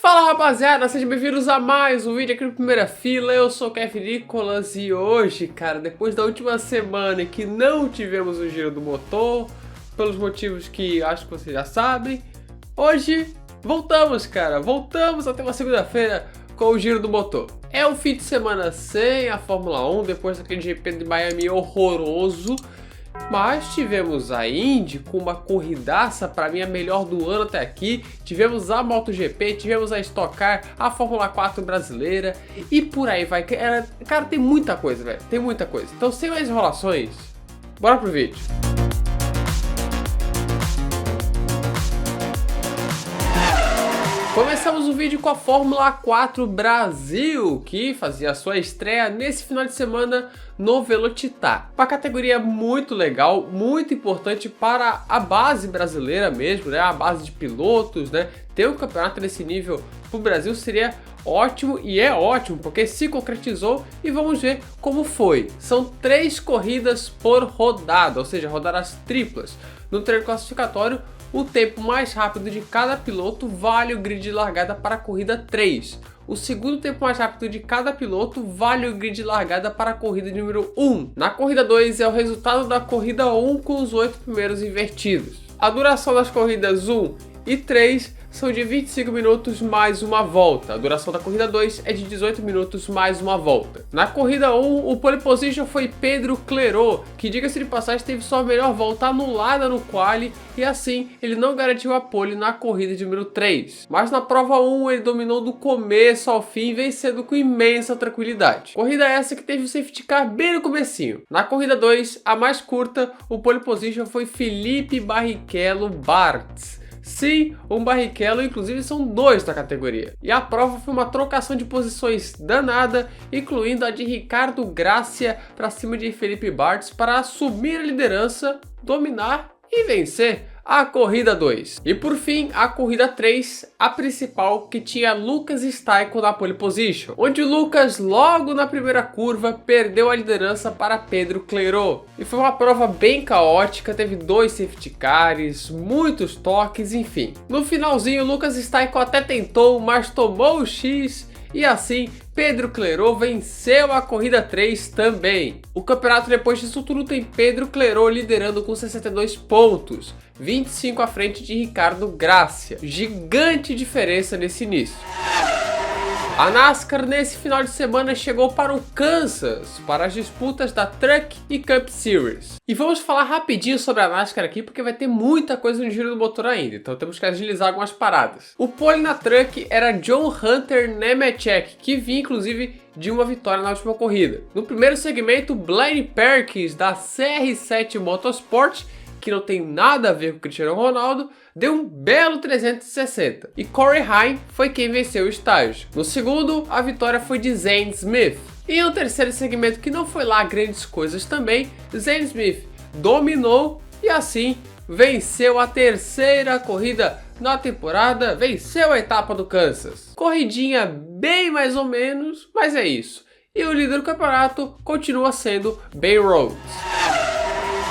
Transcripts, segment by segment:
Fala rapaziada, sejam bem-vindos a mais um vídeo aqui no Primeira Fila. Eu sou o Kef Nicolas e hoje, cara, depois da última semana que não tivemos o giro do motor, pelos motivos que acho que vocês já sabem, hoje voltamos, cara, voltamos até uma segunda-feira com o giro do motor. É um fim de semana sem a Fórmula 1, depois daquele GP de Miami horroroso. Mas tivemos a Indy com uma corridaça, para mim a melhor do ano até aqui. Tivemos a MotoGP, tivemos a Stock Car, a Fórmula 4 brasileira e por aí vai. Cara, tem muita coisa, velho, tem muita coisa. Então, sem mais enrolações, bora pro vídeo. Começamos o vídeo com a Fórmula 4 Brasil, que fazia sua estreia nesse final de semana no Velocitar. Uma categoria muito legal, muito importante para a base brasileira mesmo, né? A base de pilotos, né? Ter um campeonato desse nível para o Brasil seria ótimo e é ótimo, porque se concretizou e vamos ver como foi. São 3 corridas por rodada, ou seja, rodadas triplas. No treino classificatório, o tempo mais rápido de cada piloto vale o grid de largada para a corrida 3. O segundo tempo mais rápido de cada piloto vale o grid de largada para a corrida número 1. Na corrida 2 é o resultado da corrida 1 com os 8 primeiros invertidos. A duração das corridas 1 e 3 são de 25 minutos mais uma volta. A duração da corrida 2 é de 18 minutos mais uma volta. Na corrida 1, o pole position foi Pedro Clerot, que, diga-se de passagem, teve sua melhor volta anulada no quali e assim ele não garantiu a pole na corrida de número 3. Mas na prova 1 ele dominou do começo ao fim, vencendo com imensa tranquilidade. Corrida essa que teve o safety car bem no comecinho. Na corrida 2, a mais curta, o pole position foi Felipe Barrichello Bartz. Sim, um Barrichello, inclusive são 2 da categoria. E a prova foi uma trocação de posições danada, incluindo a de Ricardo Gracia para cima de Felipe Bartz para assumir a liderança, dominar e vencer a corrida 2. E por fim, a corrida 3, a principal, que tinha Lucas Staiko na pole position, onde Lucas logo na primeira curva perdeu a liderança para Pedro Clerot. E foi uma prova bem caótica, teve 2 safety cars, muitos toques, enfim. No finalzinho, Lucas Staiko até tentou, mas tomou o X e assim Pedro Clerot venceu a corrida 3 também. O campeonato depois disso tudo tem Pedro Clerot liderando com 62 pontos, 25 à frente de Ricardo Gracia. Gigante diferença nesse início. A NASCAR nesse final de semana chegou para o Kansas, para as disputas da Truck e Cup Series. E vamos falar rapidinho sobre a NASCAR aqui, porque vai ter muita coisa no giro do motor ainda, então temos que agilizar algumas paradas. O pole na Truck era John Hunter Nemechek, que vinha inclusive de uma vitória na última corrida. No primeiro segmento, Blaine Perkins da CR7 Motorsport, que não tem nada a ver com o Cristiano Ronaldo, deu um belo 360. E Corey Heim foi quem venceu o estágio. No segundo, a vitória foi de Zane Smith. E no terceiro segmento, que não foi lá grandes coisas também, Zane Smith dominou e assim venceu a terceira corrida na temporada, venceu a etapa do Kansas. Corridinha bem mais ou menos, mas é isso. E o líder do campeonato continua sendo Ben Rhodes.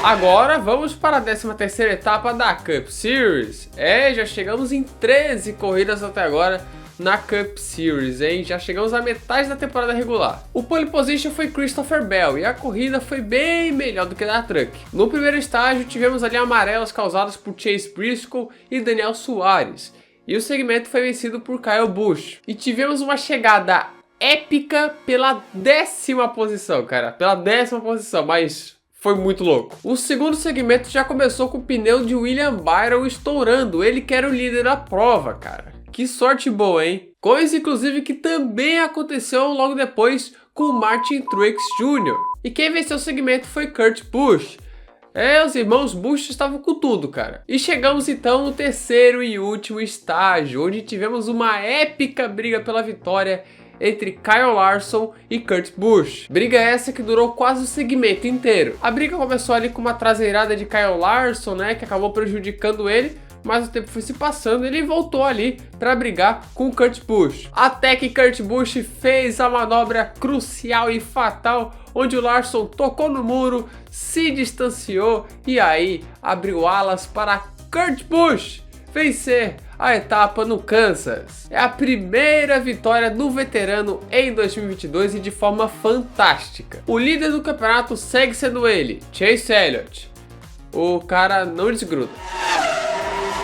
Agora vamos para a 13ª etapa da Cup Series. Já chegamos em 13 corridas até agora na Cup Series, hein? Já chegamos à metade da temporada regular. O pole position foi Christopher Bell e a corrida foi bem melhor do que a da Truck. No primeiro estágio tivemos ali amarelas causadas por Chase Briscoe e Daniel Suarez. E o segmento foi vencido por Kyle Busch. E tivemos uma chegada épica pela 10ª posição, cara. Pela 10ª posição, mas foi muito louco. O segundo segmento já começou com o pneu de William Byron estourando. Ele que era o líder da prova, cara. Que sorte boa, hein? Coisa, inclusive, que também aconteceu logo depois com o Martin Truex Jr. E quem venceu o segmento foi Kurt Busch. Os irmãos Busch estavam com tudo, cara. E chegamos então no terceiro e último estágio, onde tivemos uma épica briga pela vitória entre Kyle Larson e Kurt Busch. Briga essa que durou quase o segmento inteiro. A briga começou ali com uma traseirada de Kyle Larson, né, que acabou prejudicando ele, mas o tempo foi se passando e ele voltou ali para brigar com o Kurt Busch. Até que Kurt Busch fez a manobra crucial e fatal, onde o Larson tocou no muro, se distanciou e aí abriu alas para Kurt Busch vencer a etapa no Kansas. É a primeira vitória do veterano em 2022 e de forma fantástica. O líder do campeonato segue sendo ele, Chase Elliott. O cara não desgruda.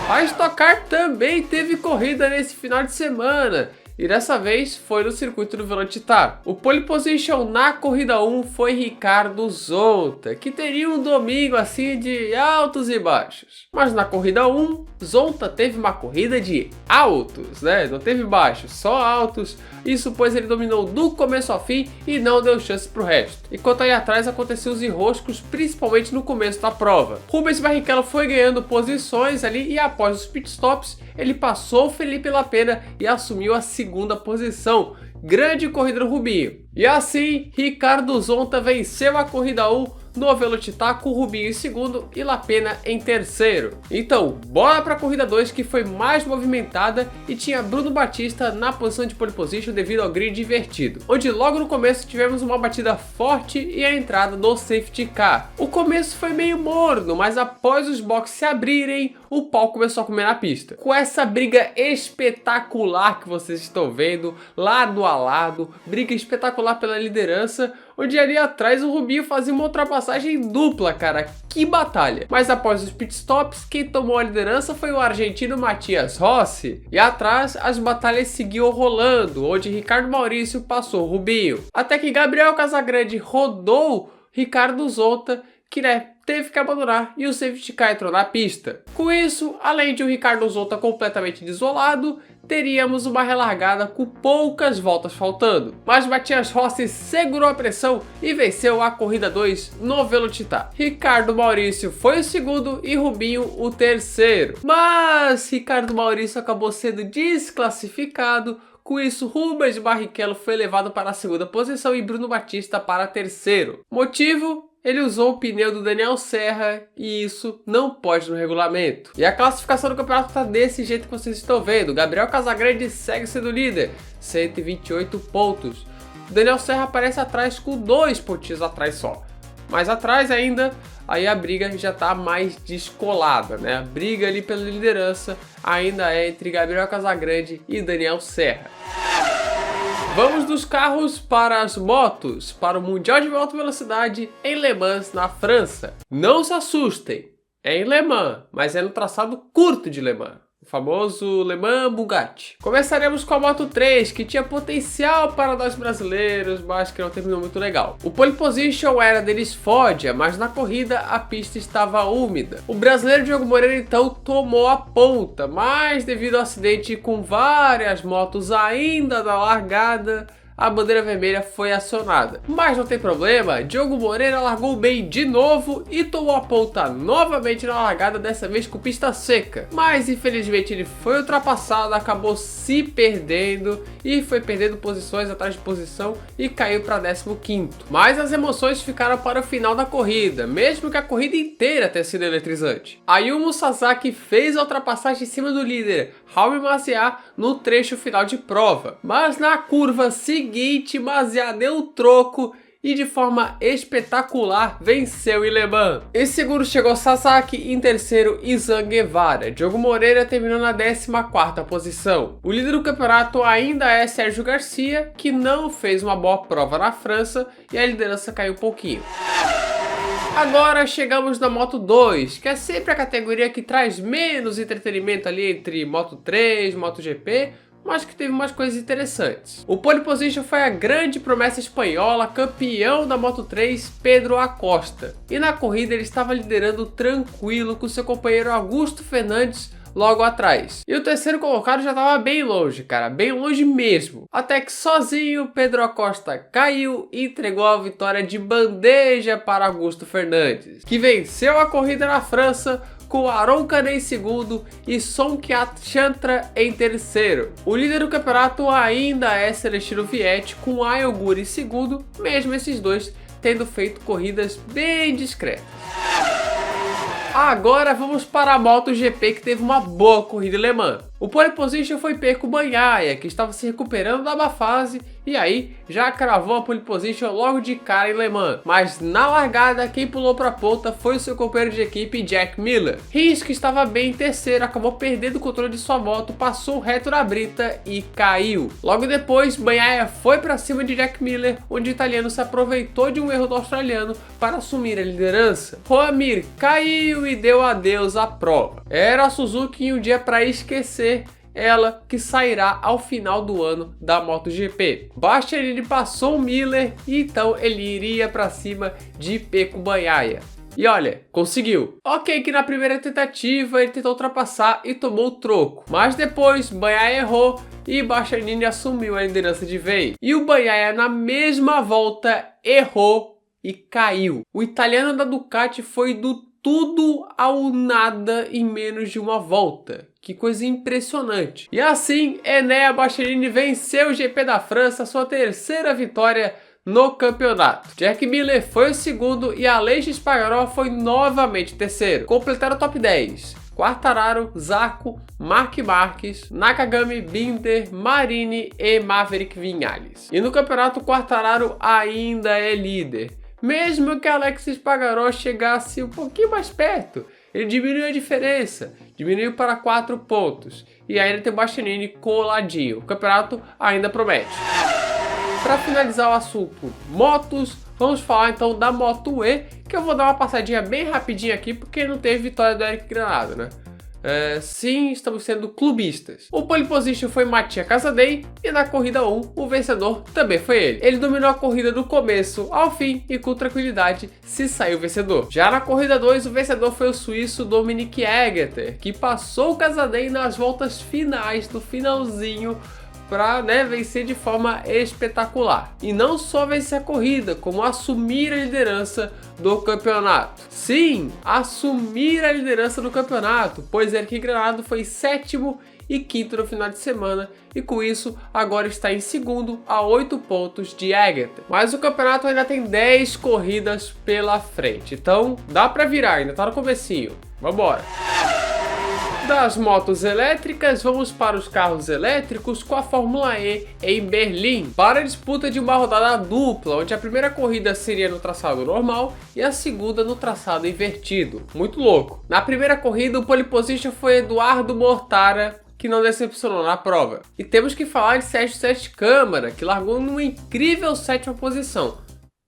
A Stock Car também teve corrida nesse final de semana. E dessa vez foi no circuito do Velocitar. O pole position na corrida 1 foi Ricardo Zonta, que teria um domingo assim de altos e baixos. Mas na corrida 1, Zonta teve uma corrida de altos, né? Não teve baixos, só altos. Isso pois ele dominou do começo ao fim e não deu chance pro resto. Enquanto aí atrás aconteceu os enroscos, principalmente no começo da prova. Rubens Barrichello foi ganhando posições ali e após os pitstops, ele passou o Felipe Lapena e assumiu a segunda posição. Grande corrida do Rubinho. E assim, Ricardo Zonta venceu a corrida 1 no Velocitar com Rubinho em segundo e Lapena em terceiro. Então, bora para a corrida 2 que foi mais movimentada e tinha Bruno Batista na posição de pole position devido ao grid invertido, onde logo no começo tivemos uma batida forte e a entrada do safety car. O começo foi meio morno, mas após os boxes se abrirem, o pau começou a comer na pista. Com essa briga espetacular que vocês estão vendo, lado a lado, briga espetacular pela liderança, onde ali atrás o Rubinho fazia uma ultrapassagem dupla, cara, que batalha. Mas após os pitstops, quem tomou a liderança foi o argentino Matias Rossi. E atrás, as batalhas seguiam rolando, onde Ricardo Maurício passou o Rubinho. Até que Gabriel Casagrande rodou Ricardo Zonta, que teve que abandonar e o safety car entrou na pista. Com isso, além de o Ricardo Zonta completamente desolado, teríamos uma relargada com poucas voltas faltando. Mas Matias Rossi segurou a pressão e venceu a corrida 2 no Velocitar. Ricardo Maurício foi o segundo e Rubinho o terceiro. Mas Ricardo Maurício acabou sendo desclassificado. Com isso, Rubens Barrichello foi levado para a segunda posição e Bruno Batista para terceiro. Motivo? Ele usou o pneu do Daniel Serra e isso não pode no regulamento. E a classificação do campeonato está desse jeito que vocês estão vendo. Gabriel Casagrande segue sendo líder, 128 pontos. O Daniel Serra aparece atrás com 2 pontinhos atrás só. Mais atrás ainda, aí a briga já está mais descolada, né? A briga ali pela liderança ainda é entre Gabriel Casagrande e Daniel Serra. Vamos dos carros para as motos, para o Mundial de Alta Velocidade em Le Mans, na França. Não se assustem, é em Le Mans, mas é no traçado curto de Le Mans, o famoso Le Mans Bugatti. Começaremos com a Moto 3, que tinha potencial para nós brasileiros, mas que não terminou muito legal. O pole position era deles Foggia, mas na corrida a pista estava úmida. O brasileiro Diogo Moreira então tomou a ponta, mas devido ao acidente com várias motos ainda na largada, a bandeira vermelha foi acionada. Mas não tem problema, Diogo Moreira largou bem de novo e tomou a ponta novamente na largada, dessa vez com pista seca. Mas infelizmente ele foi ultrapassado, acabou se perdendo e foi perdendo posições atrás de posição e caiu para 15º. Mas as emoções ficaram para o final da corrida, mesmo que a corrida inteira tenha sido eletrizante. Ayumu Sasaki fez a ultrapassagem em cima do líder, Raul Maziá, no trecho final de prova. Mas na curva seguinte, Maziá deu o troco e de forma espetacular venceu em Le Mans. Em segundo chegou Sasaki, em terceiro Izan Guevara. Diogo Moreira terminou na 14ª posição. O líder do campeonato ainda é Sérgio Garcia, que não fez uma boa prova na França e a liderança caiu um pouquinho. Agora chegamos na Moto 2, que é sempre a categoria que traz menos entretenimento ali entre Moto 3, MotoGP, mas que teve umas coisas interessantes. O pole position foi a grande promessa espanhola, campeão da Moto 3, Pedro Acosta. E na corrida ele estava liderando tranquilo com seu companheiro Augusto Fernandes logo atrás. E o terceiro colocado já estava bem longe, cara, bem longe mesmo. Até que sozinho Pedro Acosta caiu e entregou a vitória de bandeja para Augusto Fernandes, que venceu a corrida na França com Aron Canet em segundo e Songkyak Chantra em terceiro. O líder do campeonato ainda é Celestino Vietti, com Ayl Guri em segundo, mesmo esses dois tendo feito corridas bem discretas. Agora vamos para a MotoGP, que teve uma boa corrida em Le Mans. O pole position foi Pecco Bagnaia, que estava se recuperando da má fase e aí já cravou a pole position logo de cara em Le Mans. Mas na largada, quem pulou para a ponta foi o seu companheiro de equipe, Jack Miller. Rins, que estava bem em terceiro, acabou perdendo o controle de sua moto, passou reto na brita e caiu. Logo depois, Bagnaia foi para cima de Jack Miller, onde o italiano se aproveitou de um erro do australiano para assumir a liderança. Juan Mir caiu e deu adeus à prova. Era a Suzuki em um dia para esquecer, ela que sairá ao final do ano da MotoGP. Bastianini passou o Miller e então ele iria para cima de Pecco Bagnaia. E olha, conseguiu. Ok que na primeira tentativa ele tentou ultrapassar e tomou o troco, mas depois Bagnaia errou e Bastianini assumiu a liderança de vez. E o Bagnaia na mesma volta errou e caiu. O italiano da Ducati foi do tudo ao nada em menos de uma volta. Que coisa impressionante. E assim, Enea Bastianini venceu o GP da França, sua terceira vitória no campeonato. Jack Miller foi o segundo e Aleix Espargaró foi novamente terceiro. Completaram o top 10. Quartararo, Zarco, Marc Marques, Nakagami, Binder, Marini e Maverick Viñales. E no campeonato, Quartararo ainda é líder. Mesmo que Alex Espargaró chegasse um pouquinho mais perto, ele diminuiu a diferença, diminuiu para 4 pontos. E ainda tem o Bastianini coladinho. O campeonato ainda promete. Para finalizar o assunto motos, vamos falar então da Moto E, que eu vou dar uma passadinha bem rapidinho aqui, porque não teve vitória do Eric Granado, né? Sim, estamos sendo clubistas. O pole position foi Mattia Casadei e na corrida 1 o vencedor também foi ele. Ele dominou a corrida do começo ao fim e com tranquilidade se saiu vencedor. Já na corrida 2 o vencedor foi o suíço Dominique Egerter, que passou o Casadei nas voltas finais, do finalzinho, para vencer de forma espetacular. E não só vencer a corrida, como assumir a liderança do campeonato. Sim, assumir a liderança do campeonato, pois Eric Granado foi sétimo e quinto no final de semana, e com isso agora está em segundo a 8 pontos de Egerter. Mas o campeonato ainda tem 10 corridas pela frente, então dá para virar, ainda tá no comecinho. Vambora! Das motos elétricas, vamos para os carros elétricos com a Fórmula E em Berlim, para a disputa de uma rodada dupla, onde a primeira corrida seria no traçado normal e a segunda no traçado invertido. Muito louco. Na primeira corrida, o pole position foi Eduardo Mortara, que não decepcionou na prova. E temos que falar de Sérgio Sete Câmara, que largou numa incrível 7ª posição.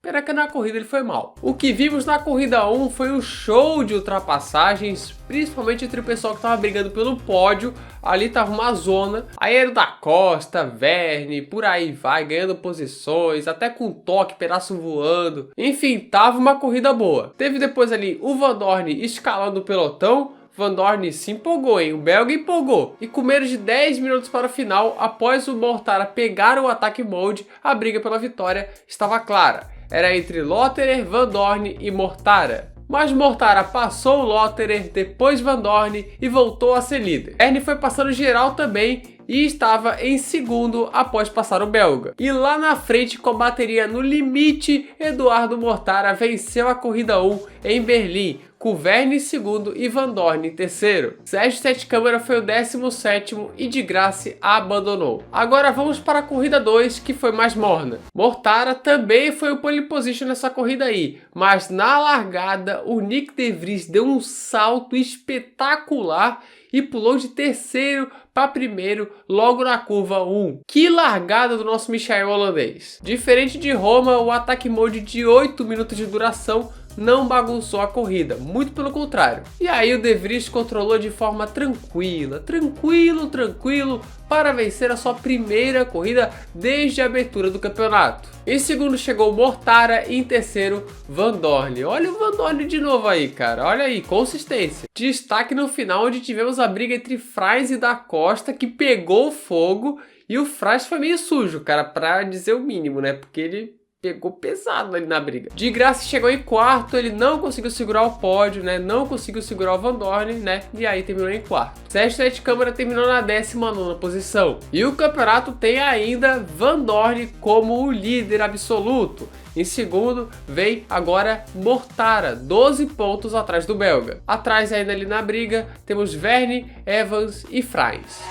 Pena que na corrida ele foi mal. O que vimos na corrida 1 foi um show de ultrapassagens, principalmente entre o pessoal que estava brigando pelo pódio. Ali tava uma zona, aí era o da Costa, Verne, por aí vai, ganhando posições, até com toque, pedaço voando. Enfim, tava uma corrida boa. Teve depois ali o Van Dorn escalando o pelotão. Van Dorn se empolgou, hein? O belga empolgou. E com menos de 10 minutos para o final, após o Mortara pegar o ataque mode, a briga pela vitória estava clara. Era entre Lotterer, Van Dorn e Mortara. Mas Mortara passou o Lotterer, depois Van Dorn e voltou a ser líder. Verne foi passando geral também e estava em segundo após passar o belga. E lá na frente, com a bateria no limite, Eduardo Mortara venceu a corrida 1 em Berlim, com Verne em segundo e Van Dorn em terceiro. Sérgio Sete Câmara foi o 17º e de graça abandonou. Agora vamos para a corrida 2, que foi mais morna. Mortara também foi o pole position nessa corrida aí, mas na largada o Nick De Vries deu um salto espetacular e pulou de terceiro para primeiro logo na curva 1. Que largada do nosso Michael holandês. Diferente de Roma, o ataque mode de 8 minutos de duração não bagunçou a corrida, muito pelo contrário. E aí o De Vries controlou de forma tranquilo, para vencer a sua primeira corrida desde a abertura do campeonato. Em segundo chegou Mortara e em terceiro Van Dorn. Olha o Van Dorn de novo aí, cara, olha aí, consistência. Destaque no final, onde tivemos a briga entre Fries e Da Costa, que pegou fogo, e o Fries foi meio sujo, cara, pra dizer o mínimo, né, porque ele pegou pesado ali na briga. De graça chegou em quarto, ele não conseguiu segurar o pódio, né? Não conseguiu segurar o Van Dorn, né? E aí terminou em quarto. Sérgio Sete Câmara terminou na 19ª posição. E o campeonato tem ainda Van Dorn como o líder absoluto. Em segundo vem agora Mortara, 12 pontos atrás do belga. Atrás ainda ali na briga temos Verne, Evans e Fries.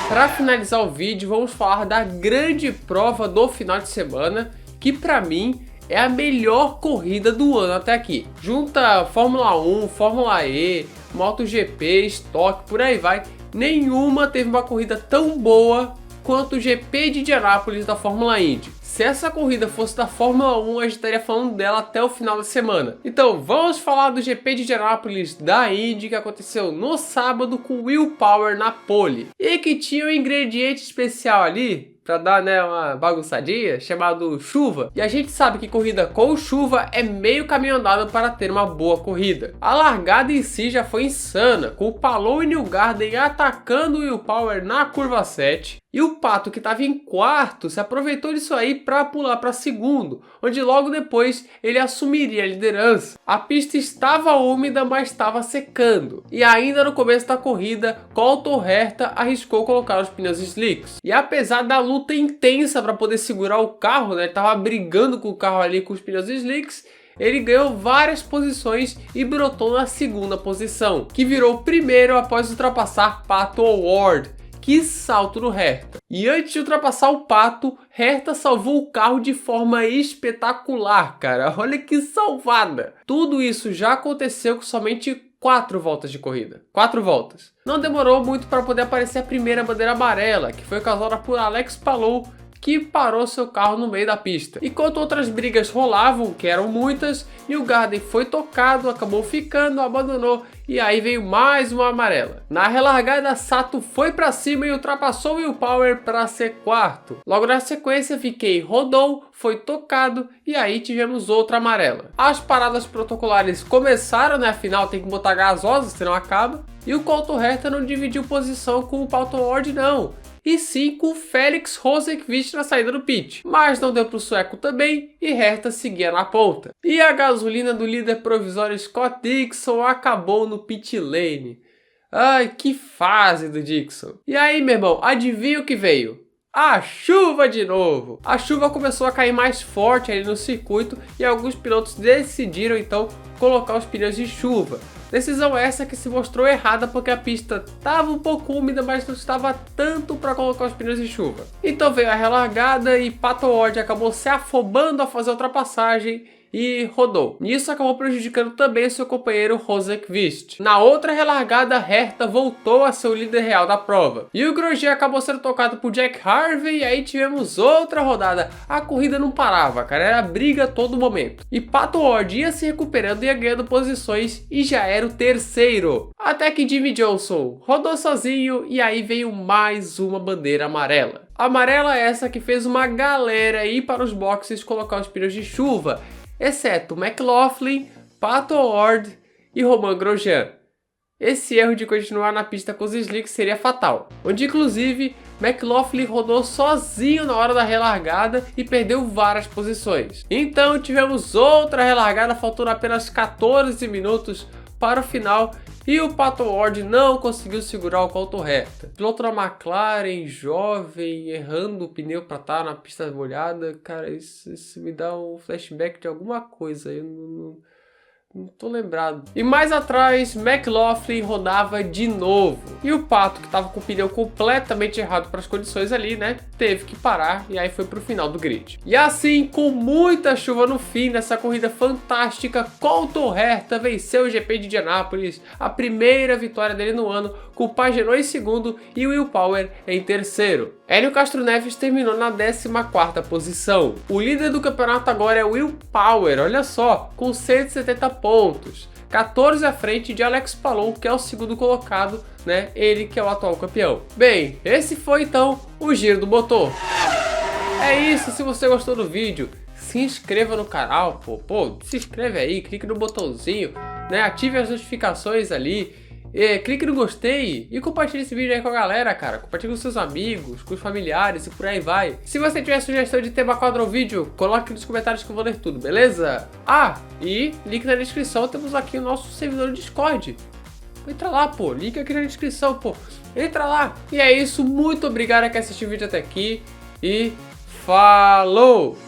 Para finalizar o vídeo, vamos falar da grande prova do final de semana, que para mim é a melhor corrida do ano até aqui. Junta Fórmula 1, Fórmula E, MotoGP, Stock, por aí vai. Nenhuma teve uma corrida tão boa quanto o GP de Indianápolis da Fórmula Indy. Se essa corrida fosse da Fórmula 1, a gente estaria falando dela até o final da semana. Então vamos falar do GP de Indianápolis da Indy, que aconteceu no sábado com Will Power na pole. E que tinha um ingrediente especial ali, para dar, né, uma bagunçadinha, chamado chuva. E a gente sabe que corrida com chuva é meio caminho andado para ter uma boa corrida. A largada em si já foi insana, com o Palou e Newgarden atacando o Will Power na curva 7. E o Pato, que estava em quarto, se aproveitou disso aí para pular para segundo, onde logo depois ele assumiria a liderança. A pista estava úmida, mas estava secando. E ainda no começo da corrida, Colton Herta arriscou colocar os pneus slicks. E apesar da luta intensa para poder segurar o carro, né, ele estava brigando com o carro ali com os pneus slicks, ele ganhou várias posições e brotou na segunda posição, que virou o primeiro após ultrapassar Pato O'Ward. Que salto no Herta. E antes de ultrapassar o Pato, Herta salvou o carro de forma espetacular, cara. Olha que salvada. Tudo isso já aconteceu com somente 4 voltas de corrida. 4 voltas. Não demorou muito para poder aparecer a primeira bandeira amarela, que foi causada por Alex Palou, que parou seu carro no meio da pista. Enquanto outras brigas rolavam, que eram muitas, Newgarden foi tocado, acabou ficando, abandonou e aí veio mais uma amarela. Na relargada, Sato foi para cima e ultrapassou Will Power para ser quarto. Logo na sequência, Viquei rodou, foi tocado e aí tivemos outra amarela. As paradas protocolares começaram, né? Afinal tem que botar gasosa, senão acaba. E o Colton Herta não dividiu posição com o Pato O'Ward não, e sim com o Felix Rosenqvist na saída do pit. Mas não deu para o sueco também e Herta seguia na ponta. E a gasolina do líder provisório Scott Dixon acabou no pit lane. Ai, que fase do Dixon. E aí, meu irmão, adivinha o que veio? A chuva de novo! A chuva começou a cair mais forte ali no circuito e alguns pilotos decidiram então colocar os pneus de chuva. Decisão essa que se mostrou errada porque a pista estava um pouco úmida, mas não estava tanto para colocar os pneus de chuva. Então veio a relargada e Pato O'Ward acabou se afobando a fazer a ultrapassagem e rodou. Isso acabou prejudicando também seu companheiro Rosenqvist. Na outra relargada, Herta voltou a ser o líder real da prova. E o Grosjean acabou sendo tocado por Jack Harvey e aí tivemos outra rodada. A corrida não parava, cara, era briga a todo momento. E Pato O'Ward ia se recuperando e ia ganhando posições e já era o terceiro. Até que Jimmie Johnson rodou sozinho e aí veio mais uma bandeira amarela. Amarela essa que fez uma galera ir para os boxes colocar os pneus de chuva, exceto McLaughlin, Pato O'Ward e Romain Grosjean. Esse erro de continuar na pista com os slicks seria fatal, onde inclusive McLaughlin rodou sozinho na hora da relargada e perdeu várias posições. Então tivemos outra relargada faltando apenas 14 minutos para o final e o Pato O'Ward não conseguiu segurar o Colton Herta. Piloto da McLaren, jovem, errando o pneu para estar na pista molhada, cara, isso me dá um flashback de alguma coisa, eu não tô lembrado. E mais atrás, McLaughlin rodava de novo. E o Pato, que tava com o pneu completamente errado para as condições ali, né? Teve que parar e aí foi pro final do grid. E assim, com muita chuva no fim dessa corrida fantástica, Colton Herta venceu o GP de Indianápolis, a primeira vitória dele no ano, com o Pagenaud em segundo e o Will Power em terceiro. Hélio Castro Neves terminou na 14ª posição. O líder do campeonato agora é o Will Power, olha só, com 170 pontos. 14 à frente de Alex Palou, que é o segundo colocado, né? Ele que é o atual campeão. Bem, esse foi então o Giro do Motor. É isso, se você gostou do vídeo, se inscreva no canal, pô, se inscreve aí, clique no botãozinho, né? Ative as notificações ali. Clique no gostei e compartilhe esse vídeo aí com a galera, cara. Compartilhe com seus amigos, com os familiares e por aí vai. Se você tiver sugestão de tema quadro ou vídeo, coloque nos comentários que eu vou ler tudo, beleza? Ah, e link na descrição, temos aqui o nosso servidor do Discord. Entra lá, pô, link aqui na descrição, pô. Entra lá. E é isso, muito obrigado a quem assistiu o vídeo até aqui e falou!